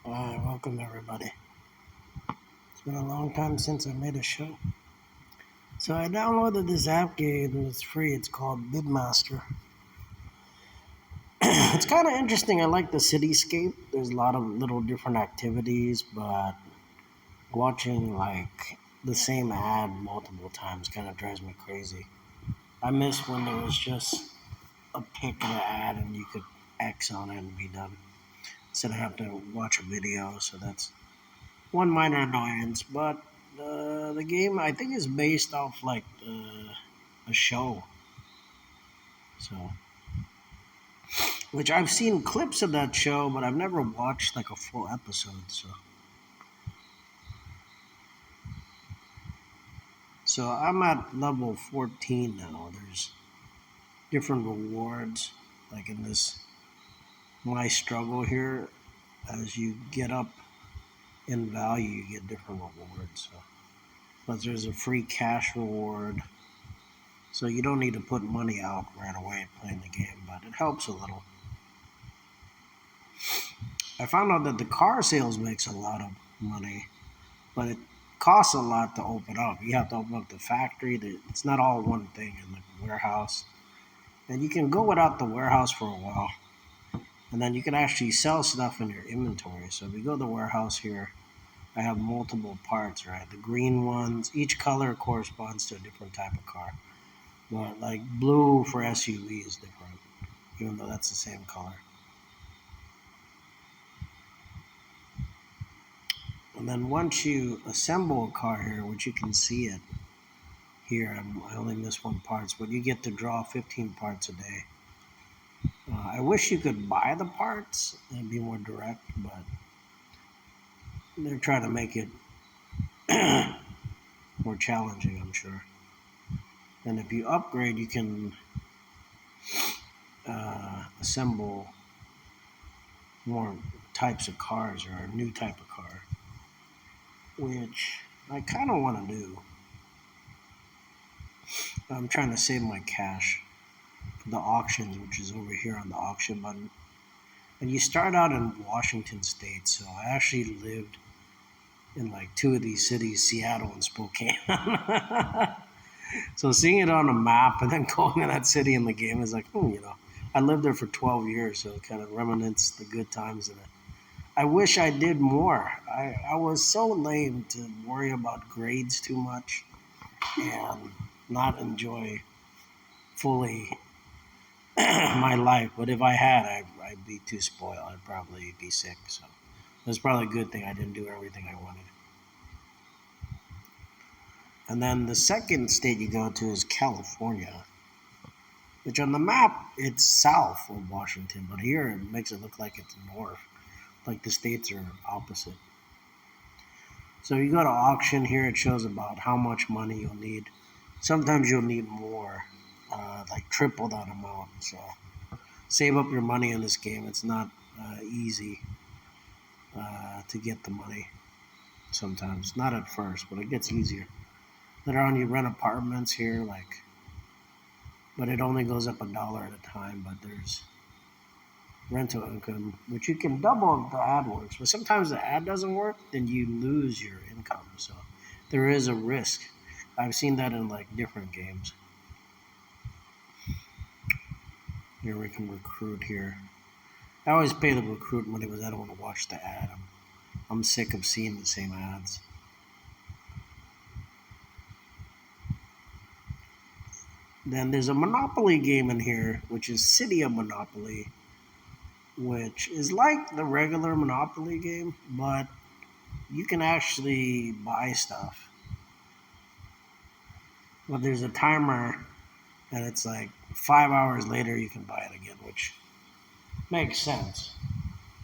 Welcome everybody. It's been a long time since I made a show. So I downloaded this app game. It's free. It's called Bidmaster. It's kind of interesting. I like the cityscape. There's a lot of little different activities, but watching like the same ad multiple times kind of drives me crazy. I miss when there was just a pic of the ad and you could X on it and be done instead of having to watch a video. So that's one minor annoyance, but the game I think is based off like a show, so which I've seen clips of that show, but I've never watched like a full episode. So I'm at level 14 now. There's different rewards, like in this my struggle here. As you get up in value, you get different rewards. So, but there's a free cash reward. So you don't need to put money out right away playing the game, but it helps a little. I found out that the car sales makes a lot of money, but it costs a lot to open up. You have to open up the factory. It's not all one thing in the warehouse. And you can go without the warehouse for a while. And then you can actually sell stuff in your inventory. So if you go to the warehouse here, I have multiple parts, right? The green ones, each color corresponds to a different type of car. But like blue for SUV is different, even though that's the same color. And then once you assemble a car here, which you can see it here, I only missed one parts, but you get to draw 15 parts a day. I wish you could buy the parts and be more direct, but they're trying to make it more challenging, I'm sure. And if you upgrade, you can assemble more types of cars or a new type of car, which I kind of want to do. I'm trying to save my cash for the auctions, which is over here on the auction button. And you start out in Washington State, so I actually lived in like two of these cities, Seattle and Spokane. So seeing it on a map and then going to that city in the game is like, I lived there for 12 years, so it kind of reminisces the good times of it. I wish I did more. I was so lame to worry about grades too much and not enjoy fully my life. But if I had, I'd be too spoiled. I'd probably be sick. So that's probably a good thing I didn't do everything I wanted. And then the second state you go to is California, which on the map it's south of Washington, but here it makes it look like it's north, like the states are opposite. So you go to auction here, it shows about how much money you'll need. Sometimes you'll need more, like triple that amount. So save up your money in this game. It's not easy to get the money sometimes. Not at first, but it gets easier. Later on, you rent apartments here, but it only goes up $1 at a time. But there's rental income, which you can double if the ad works. But sometimes the ad doesn't work, then you lose your income. So there is a risk. I've seen that in like different games. Here we can recruit here. I always pay the recruit money because I don't want to watch the ad. I'm sick of seeing the same ads. Then there's a Monopoly game in here, which is City of Monopoly, which is like the regular Monopoly game, but you can actually buy stuff. But there's a timer, and it's like 5 hours later you can buy it again, which makes sense.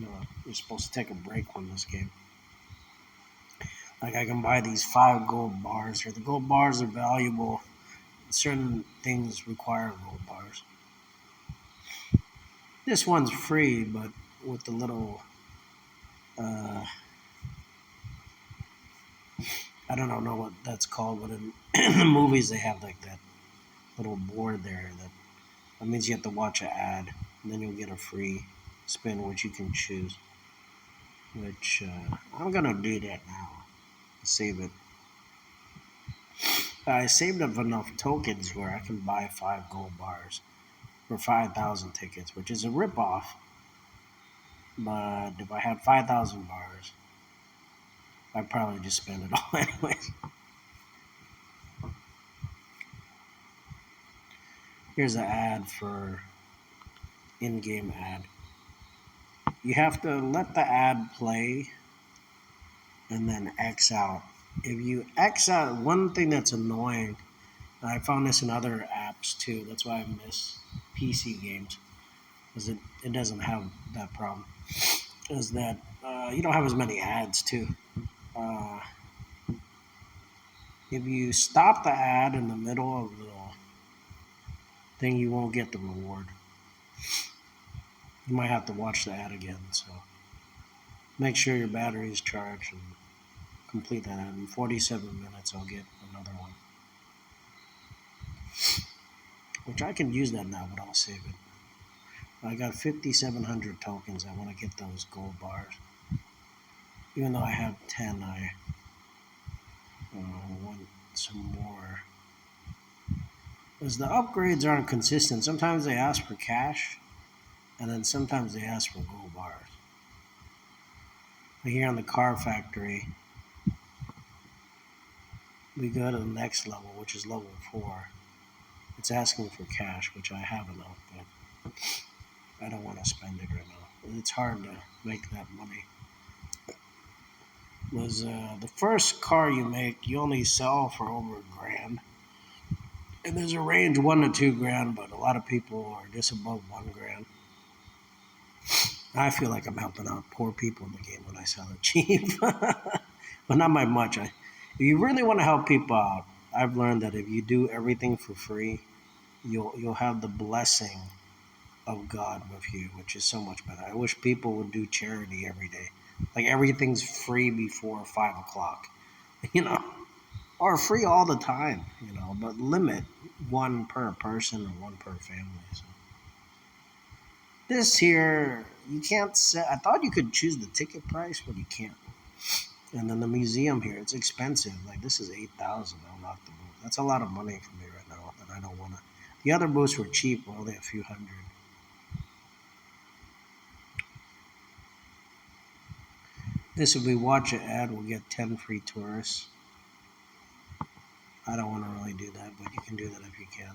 You're supposed to take a break from this game. Like I can buy these 5 gold bars here. The gold bars are valuable. Certain things require gold bars. This one's free, but with the little, uh, I don't know what that's called, but in the movies they have like that little board there. That means you have to watch an ad, and then you'll get a free spin, which you can choose. which I'm gonna do that now. Save it. I saved up enough tokens where I can buy 5 gold bars for 5,000 tickets, which is a ripoff. But if I had 5,000 bars, I'd probably just spend it all anyway. Here's an ad for in-game ad. You have to let the ad play and then X out. If you X out, one thing that's annoying, I found this in other apps too. That's why I miss PC games, because it doesn't have that problem. Is that you don't have as many ads too. Uh, if you stop the ad in the middle of the thing, you won't get the reward. You might have to watch the ad again. So make sure your battery is charged and complete that ad. In 47 minutes, I'll get another one, which I can use that now, but I'll save it. I got 5,700 tokens. I want to get those gold bars. Even though I have 10, I want some more. Because the upgrades aren't consistent. Sometimes they ask for cash, and then sometimes they ask for gold bars. But here on the car factory, we go to the next level, which is level 4. It's asking for cash, which I have enough, but I don't want to spend it right now. It's hard to make that money. Was the first car you make, you only sell for over $1,000. And there's a range $1 to $2,000, but a lot of people are just above $1,000. I feel like I'm helping out poor people in the game when I sell it cheap, but not by much. If you really want to help people out, I've learned that if you do everything for free, you'll have the blessing of God with you, which is so much better. I wish people would do charity every day, like everything's free before 5 o'clock, you know, or free all the time, but limit one per person or one per family. So. This here, you can't set. I thought you could choose the ticket price, but you can't. And then the museum here, it's expensive. Like this is 8,000. I'll knock the booth. That's a lot of money for me right now that I don't want to. The other booths were cheap, were only a few hundred. This, if we watch an ad, we'll get 10 free tourists. I don't want to really do that, but you can do that if you can.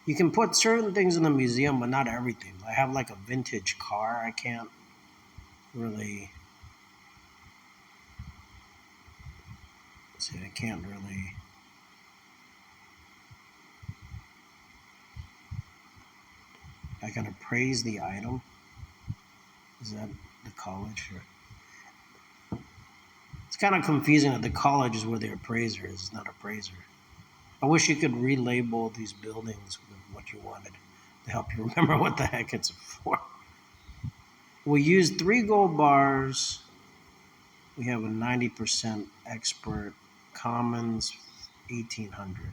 You can put certain things in the museum, but not everything. I have like a vintage car. I can't really. See, I can't really. I can appraise the item. Is that the college? It's kind of confusing that the college is where the appraiser is. It's not appraiser. I wish you could relabel these buildings with what you wanted to help you remember what the heck it's for. We used 3 gold bars. We have a 90% expert. Commons 1,800.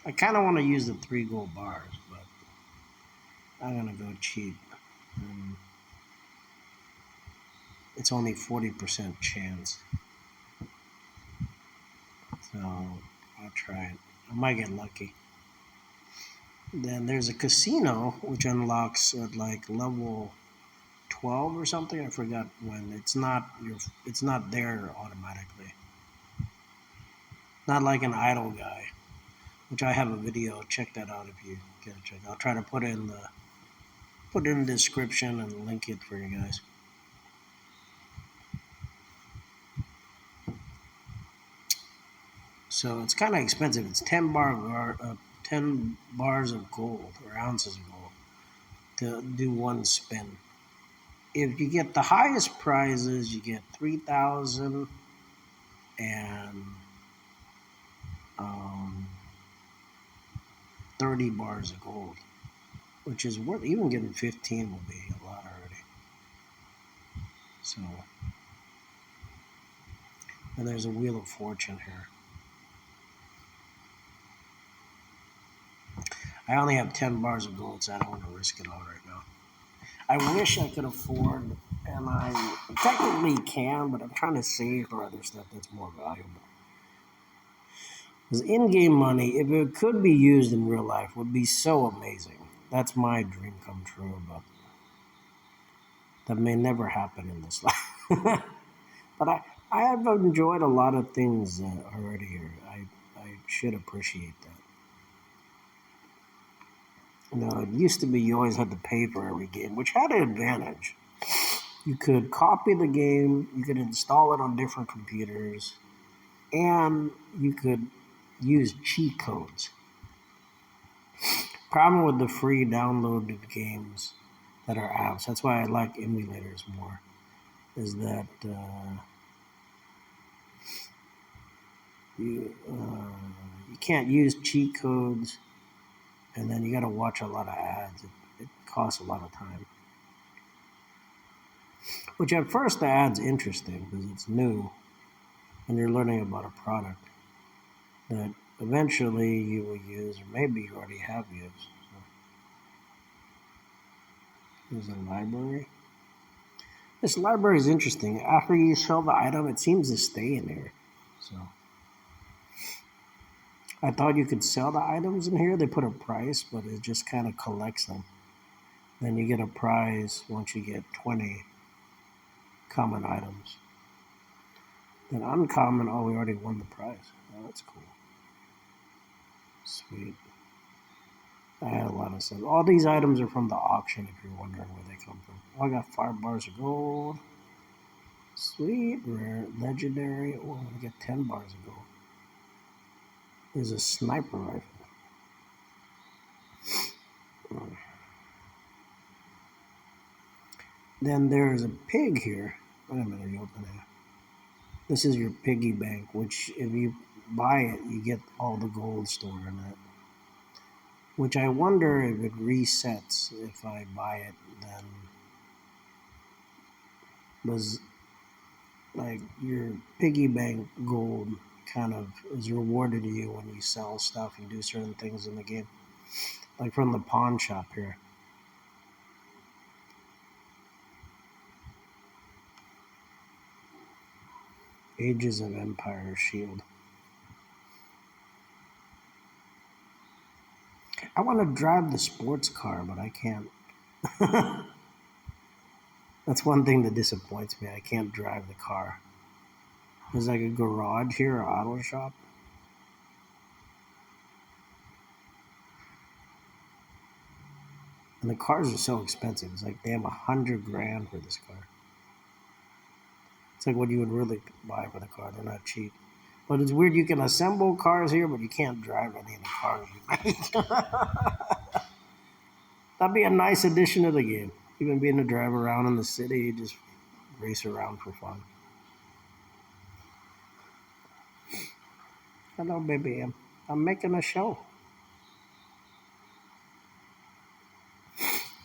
I kind of want to use the 3 gold bars, but I'm gonna go cheap. It's only 40% chance, so I'll try it. I might get lucky. Then there's a casino which unlocks at like level 12 or something. I forgot when. It's not there automatically. Not like an idle guy, which I have a video. Check that out if you get a check. I'll try to put it in the description and link it for you guys. So it's kind of expensive. It's 10 bars of gold or ounces of gold to do one spin. If you get the highest prizes, you get 3,000 and 30 bars of gold, which is worth. Even getting 15 will be a lot already. So, and there's a Wheel of Fortune here. I only have 10 bars of gold, so I don't want to risk it all right now. I wish I could afford, and I technically can, but I'm trying to save for other stuff that's more valuable. Because in-game money, if it could be used in real life, would be so amazing. That's my dream come true, but that may never happen in this life. But I have enjoyed a lot of things already here. I should appreciate that. It used to be you always had to pay for every game, which had an advantage. You could copy the game, you could install it on different computers, and you could use cheat codes. Problem with the free downloaded games that are apps, that's why I like emulators more, is that you can't use cheat codes, and then you got to watch a lot of ads. It costs a lot of time. Which at first the ad's interesting because it's new and you're learning about a product that eventually you will use, or maybe you already have used. So, there's a library. This library is interesting. After you sell the item, it seems to stay in here. So I thought you could sell the items in here. They put a price, but it just kind of collects them. Then you get a prize once you get 20 common items. Then uncommon, oh, we already won the prize. Oh, that's cool. Sweet. I had a lot of stuff. All these items are from the auction if you're wondering where they come from. Oh, I got 5 bars of gold. Sweet. Rare. Legendary. Oh, I'm going to get 10 bars of gold. There's a sniper rifle. Then there's a pig here. Wait a minute, you open it. This is your piggy bank, which if you buy it, you get all the gold stored in it. Which I wonder if it resets if I buy it, then was like your piggy bank gold kind of is rewarded to you when you sell stuff and do certain things in the game. Like from the pawn shop here. Ages of Empire Shield. I want to drive the sports car, but I can't. That's one thing that disappoints me. I can't drive the car. There's like a garage here, or auto shop. And the cars are so expensive. It's like they have 100 grand for this car. It's like what you would really buy for the car. They're not cheap. But it's weird. You can assemble cars here, but you can't drive any of the cars you make. That'd be a nice addition to the game. Even being to drive around in the city, just race around for fun. Hello, baby. I'm making a show.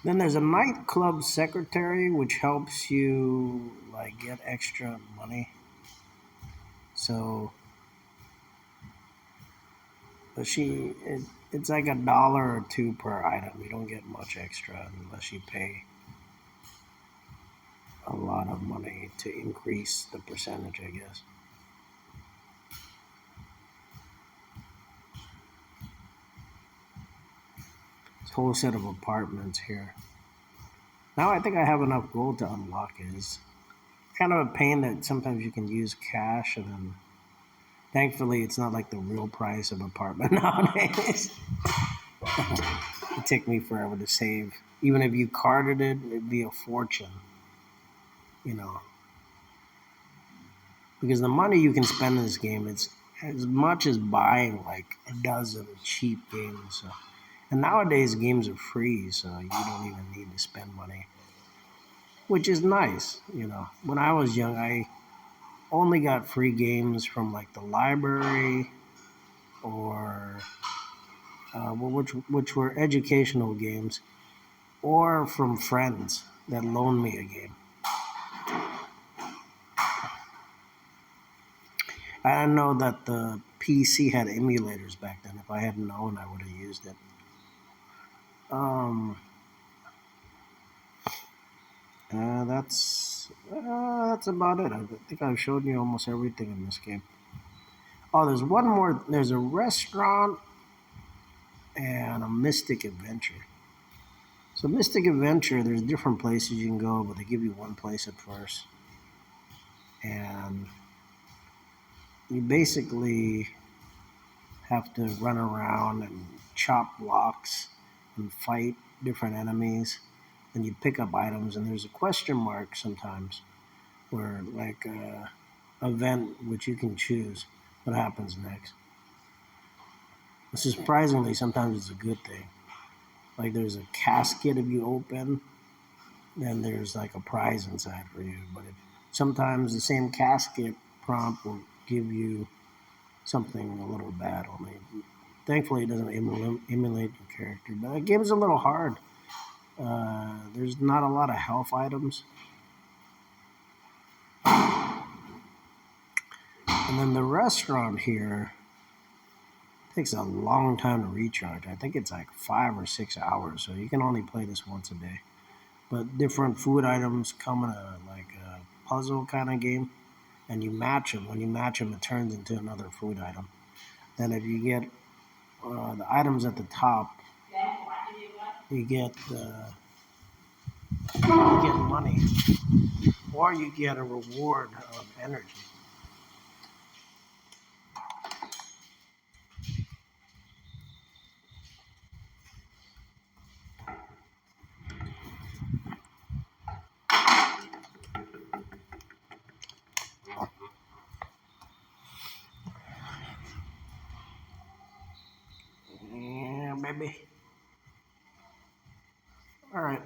Then there's a nightclub secretary, which helps you like get extra money. So, but it's like $1 or $2 per item. You don't get much extra unless you pay a lot of money to increase the percentage, I guess. This whole set of apartments here. Now I think I have enough gold to unlock it. It's kind of a pain that sometimes you can use cash and then thankfully it's not like the real price of apartment nowadays. It took me forever to save. Even if you carded it, it'd be a fortune, you know. Because the money you can spend in this game, it's as much as buying like a dozen cheap games. So. And nowadays games are free, so you don't even need to spend money, which is nice. When I was young, I only got free games from like the library or which were educational games, or from friends that loaned me a game. I didn't know that the PC had emulators back then. If I had known, I would have used it. Um, that's about it. I think I've showed you almost everything in this game. Oh, there's one more. There's a restaurant and a Mystic Adventure. So Mystic Adventure, there's different places you can go, but they give you one place at first, and you basically have to run around and chop blocks and fight different enemies. And you pick up items, and there's a question mark sometimes, where like event which you can choose what happens next. Surprisingly, sometimes it's a good thing. Like there's a casket if you open, then there's like a prize inside for you. But sometimes the same casket prompt will give you something a little bad only. Thankfully, it doesn't emulate your character, but the game's a little hard. There's not a lot of health items, and then the restaurant here takes a long time to recharge. I think it's like 5 or 6 hours, so you can only play this once a day. But different food items come in a like a puzzle kind of game, and you match them. When you match them, it turns into another food item. Then if you get the items at the top, you get money, or you get a reward of energy. Yeah, maybe. All right.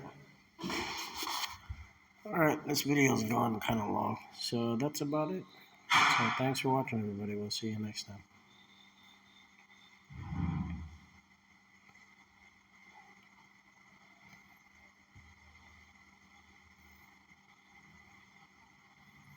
All right. This video is going kind of long, so that's about it. So thanks for watching, everybody. We'll see you next time.